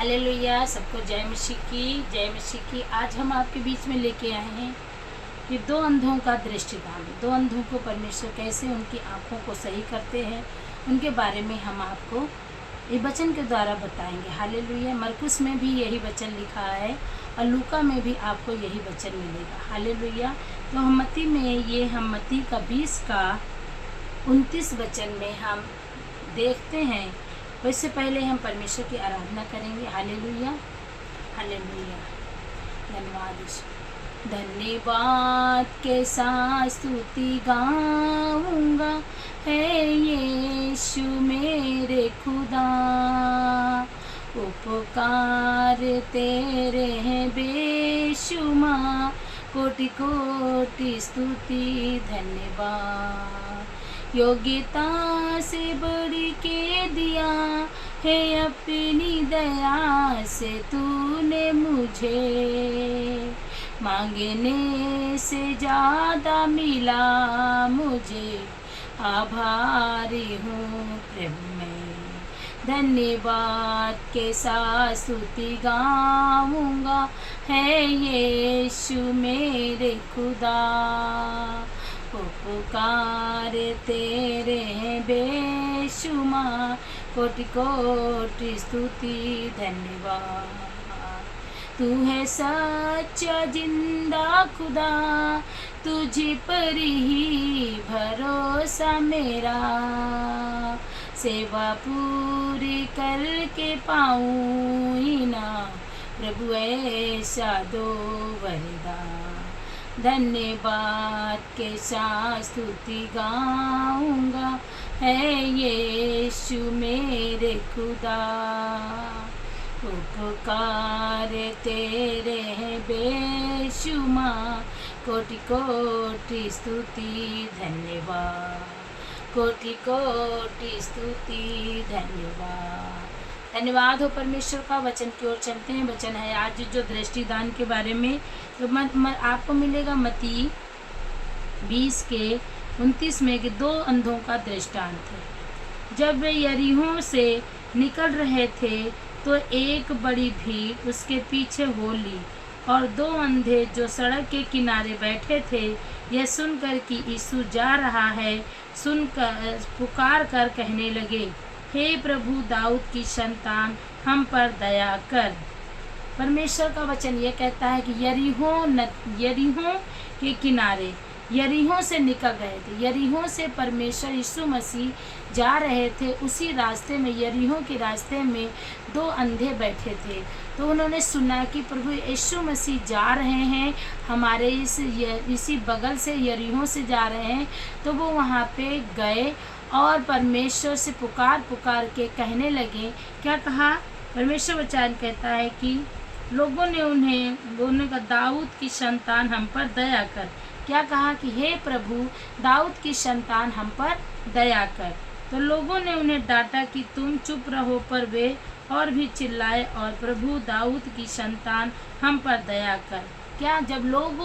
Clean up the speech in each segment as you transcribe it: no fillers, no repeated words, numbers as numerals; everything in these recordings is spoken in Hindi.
हालेलुया। सबको जय मसीह की, जय मसीह की। आज हम आपके बीच में लेके आए हैं कि दो अंधों का दृष्टिदान। दो अंधों को परमेश्वर कैसे उनकी आंखों को सही करते हैं, उनके बारे में हम आपको ये वचन के द्वारा बताएंगे। हालेलुया। मरकुस में भी यही वचन लिखा है और लूका में भी आपको यही वचन मिलेगा। हालेलुया। तो हम मत्ती का 20 का 29 वचन में हम देखते हैं। वैसे पहले हम परमेश्वर की आराधना करेंगे। Hallelujah, hallelujah. धन्यवाद यीशु। धन्यवाद के साथ स्तुति गाऊंगा, है यीशु मेरे खुदा। उपकार तेरे हैं बेशुमार, कोटि कोटि स्तुति धन्यवाद। योग्यता से बड़ी के दिया है अपनी दया से तूने मुझे, मांगने से ज़्यादा मिला मुझे, आभारी हूँ प्रभु मैं। धन्यवाद के साथ स्तुति गाऊंगा, है यीशु मेरे खुदा। उपकार तेरे हैं बेशुमार, कोटि कोटि स्तुति धन्यवाद। तू है सच्चा जिंदा खुदा, तुझे पर ही भरोसा मेरा। सेवा पूरी करके पाऊँ ही ना प्रभु ऐसा दो वरदान। धन्यवाद के साथ स्तुति गाऊंगा, है यीशु मेरे खुदा। उपकार तेरे हैं बेशुमार, कोटि कोटि स्तुति धन्यवाद, कोटि कोटि स्तुति धन्यवाद। धन्यवाद हो परमेश्वर का। वचन की ओर चलते हैं। वचन है आज जो दृष्टिदान के बारे में, तो आपको मिलेगा मत्ती 20 के 29 में कि दो अंधों का दृष्टांत है। जब वे यरीहो से निकल रहे थे तो एक बड़ी भीड़ उसके पीछे हो ली, और दो अंधे जो सड़क के किनारे बैठे थे यह सुनकर कि यीशु जा रहा है, सुनकर पुकार कर कहने लगे, हे प्रभु दाऊद की संतान, हम पर दया कर। परमेश्वर का वचन ये कहता है कि यरीहो के किनारे, यरीहो से निकल रहे थे। यरीहो से परमेश्वर यीशु मसीह जा रहे थे। उसी रास्ते में, यरीहो के रास्ते में दो अंधे बैठे थे। तो उन्होंने सुना कि प्रभु यीशु मसीह जा रहे हैं, हमारे इसी बगल से यरीहो से जा रहे हैं। तो वो वहाँ पे गए और परमेश्वर से पुकार पुकार के कहने लगे। क्या कहा? परमेश्वर वचन कहता है कि लोगों ने उन्हें कहा, दाऊद की संतान हम पर दया कर। क्या कहा? कि हे प्रभु दाऊद की संतान हम पर दया कर। तो लोगों ने उन्हें डांटा कि तुम चुप रहो, पर वे और भी चिल्लाए, और प्रभु दाऊद की संतान हम पर दया कर। क्या? जब लोग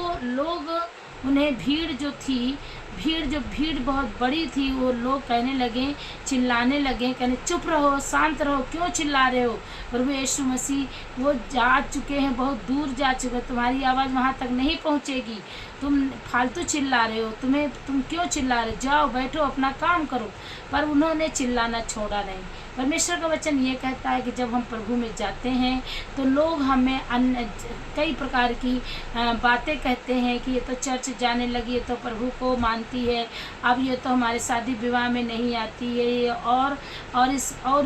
उन्हें भीड़ बहुत बड़ी थी, वो लोग कहने लगे, चिल्लाने लगे, कहने चुप रहो, शांत रहो, क्यों चिल्ला रहे हो। प्रभु यीशु मसीह वो जा चुके हैं, बहुत दूर जा चुके, तुम्हारी आवाज़ वहाँ तक नहीं पहुँचेगी, तुम फालतू चिल्ला रहे हो, तुम क्यों चिल्ला रहे हो, जाओ बैठो अपना काम करो। पर उन्होंने चिल्लाना छोड़ा नहीं। परमेश्वर का वचन ये कहता है कि जब हम प्रभु में जाते हैं तो लोग हमें कई प्रकार की बातें कहते हैं कि ये तो चर्च जाने लगी, ये तो प्रभु को मानती है, अब ये तो हमारे शादी विवाह में नहीं आती है, ये और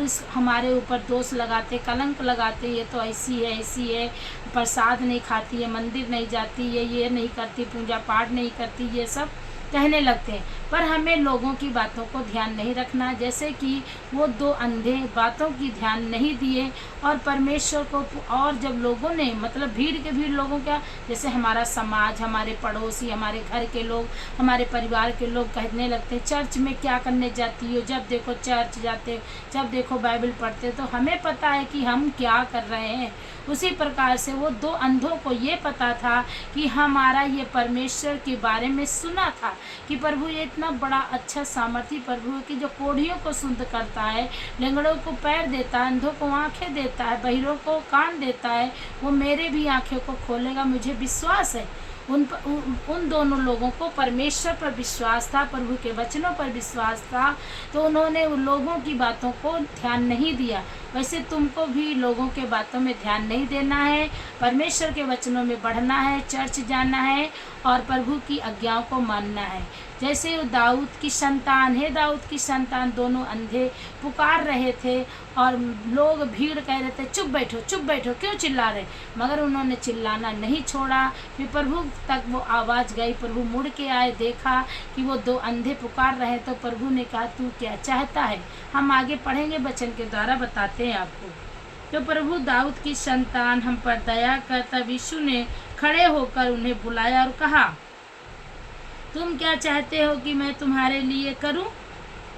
इस हमारे ऊपर दोष लगाते, कलंक लगाते, ये तो ऐसी है, प्रसाद नहीं खाती है, मंदिर नहीं जाती है, ये नहीं करती, पूजा पाठ नहीं करती, ये सब कहने लगते हैं। पर हमें लोगों की बातों को ध्यान नहीं रखना। जैसे कि वो दो अंधे बातों की ध्यान नहीं दिए और परमेश्वर को, और जब लोगों ने, मतलब भीड़ लोगों का, जैसे हमारा समाज, हमारे पड़ोसी, हमारे घर के लोग, हमारे परिवार के लोग कहने लगते हैं, चर्च में क्या करने जाती हो, जब देखो चर्च जाते, जब देखो बाइबल पढ़ते। तो हमें पता है कि हम क्या कर रहे हैं। उसी प्रकार से वो दो अंधों को ये पता था कि हमारा ये परमेश्वर के बारे में सुना था कि प्रभु ये इतना बड़ा अच्छा सामर्थी प्रभु है कि जो कोढ़ियों को शुद्ध करता है, लंगड़ों को पैर देता है, अंधों को आंखें देता है, बहिरों को कान देता है, वो मेरे भी आंखें को खोलेगा। मुझे विश्वास है। उन दोनों लोगों को परमेश्वर पर विश्वास था, प्रभु के वचनों पर विश्वास था, तो उन्होंने उन लोगों की बातों को ध्यान नहीं दिया। वैसे तुमको भी लोगों के बातों में ध्यान नहीं देना है, परमेश्वर के वचनों में बढ़ना है, चर्च जाना है और प्रभु की आज्ञाओं को मानना है। जैसे दाऊद की संतान है, दाऊद की संतान दोनों अंधे पुकार रहे थे और लोग भीड़ कह रहे थे चुप बैठो, क्यों चिल्ला रहे, मगर उन्होंने चिल्लाना नहीं छोड़ा। फिर प्रभु तक वो आवाज़ गई, प्रभु मुड़ के आए, देखा कि वो दो अंधे पुकार रहे, तो प्रभु ने कहा तू क्या चाहता है। हम आगे पढ़ेंगे, वचन के द्वारा बताते हैं आपको। तो प्रभु दाऊद की संतान हम पर दया कर, तब यीशु ने खड़े होकर उन्हें बुलाया और कहा तुम क्या चाहते हो कि मैं तुम्हारे लिए करूं?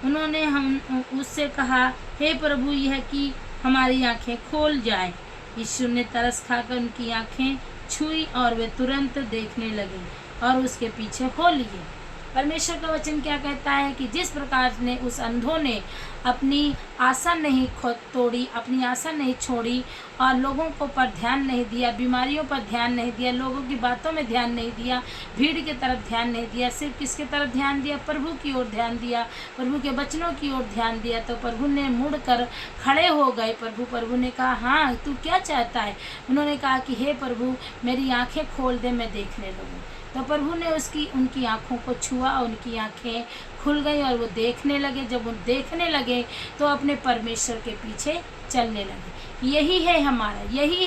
उन्होंने हम उससे कहा हे प्रभु, यह कि हमारी आंखें खोल जाएं। यीशु ने तरस खाकर उनकी आंखें छुई और वे तुरंत देखने लगे और उसके पीछे हो लिए। परमेश्वर का वचन क्या कहता है कि जिस प्रकार ने उस अंधों ने अपनी आशा नहीं तोड़ी, अपनी आशा नहीं छोड़ी और लोगों को पर ध्यान नहीं दिया, बीमारियों पर ध्यान नहीं दिया, लोगों की बातों में ध्यान नहीं दिया, भीड़ की तरफ ध्यान नहीं दिया, सिर्फ किसके तरफ ध्यान दिया, प्रभु की ओर ध्यान दिया, प्रभु के वचनों की ओर ध्यान दिया, तो प्रभु ने मुड़कर खड़े हो गए। प्रभु ने कहा हाँ तू क्या चाहता है? उन्होंने कहा कि हे प्रभु, मेरी आंखें खोल दे, मैं देखने लगूँ। तो प्रभु ने उनकी आंखों को छुआ और उनकी आंखें खुल गई और वो देखने लगे। जब वो देखने लगे तो अपने परमेश्वर के पीछे चलने लगे। यही है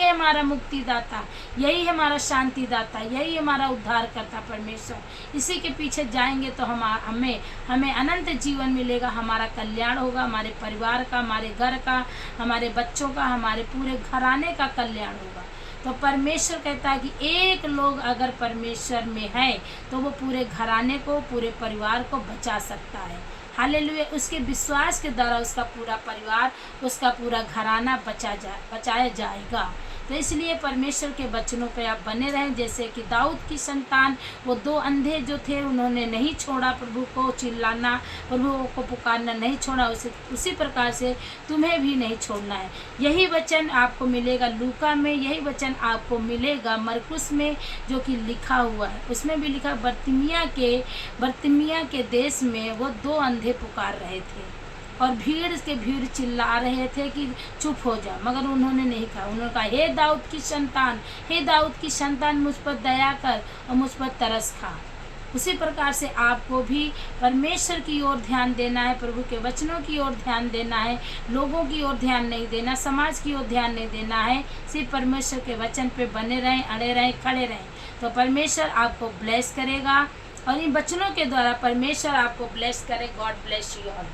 हमारा मुक्तिदाता, यही है हमारा शांतिदाता, यही हमारा उद्धार करता परमेश्वर। इसी के पीछे जाएंगे तो हमें अनंत जीवन मिलेगा, हमारा कल्याण होगा, हमारे परिवार का, हमारे घर का, हमारे बच्चों का, हमारे पूरे घराने का कल्याण होगा। तो परमेश्वर कहता है कि एक लोग अगर परमेश्वर में है तो वो पूरे घराने को, पूरे परिवार को बचा सकता है। हालेलुया। उसके विश्वास के द्वारा उसका पूरा परिवार, उसका पूरा घराना बचाया जाएगा। तो इसलिए परमेश्वर के वचनों पे आप बने रहें। जैसे कि दाऊद की संतान, वो दो अंधे जो थे, उन्होंने नहीं छोड़ा प्रभु को चिल्लाना, प्रभु को पुकारना नहीं छोड़ा, उसी प्रकार से तुम्हें भी नहीं छोड़ना है। यही वचन आपको मिलेगा लूका में, यही वचन आपको मिलेगा मरकुस में, जो कि लिखा हुआ है। उसमें भी लिखा बर्तिमिया के देश में वो दो अंधे पुकार रहे थे और भीड़ चिल्ला रहे थे कि चुप हो जा, मगर उन्होंने नहीं कहा। उन्होंने कहा हे दाऊद की संतान, मुझ पर दया कर और मुझ पर तरस खा। उसी प्रकार से आपको भी परमेश्वर की ओर ध्यान देना है, प्रभु के वचनों की ओर ध्यान देना है, लोगों की ओर ध्यान नहीं देना, समाज की ओर ध्यान नहीं देना है। सिर्फ परमेश्वर के वचन पे बने रहें, अड़े रहें, खड़े रहें, तो परमेश्वर आपको ब्लेस करेगा और इन वचनों के द्वारा परमेश्वर आपको ब्लेस करे। God bless you all.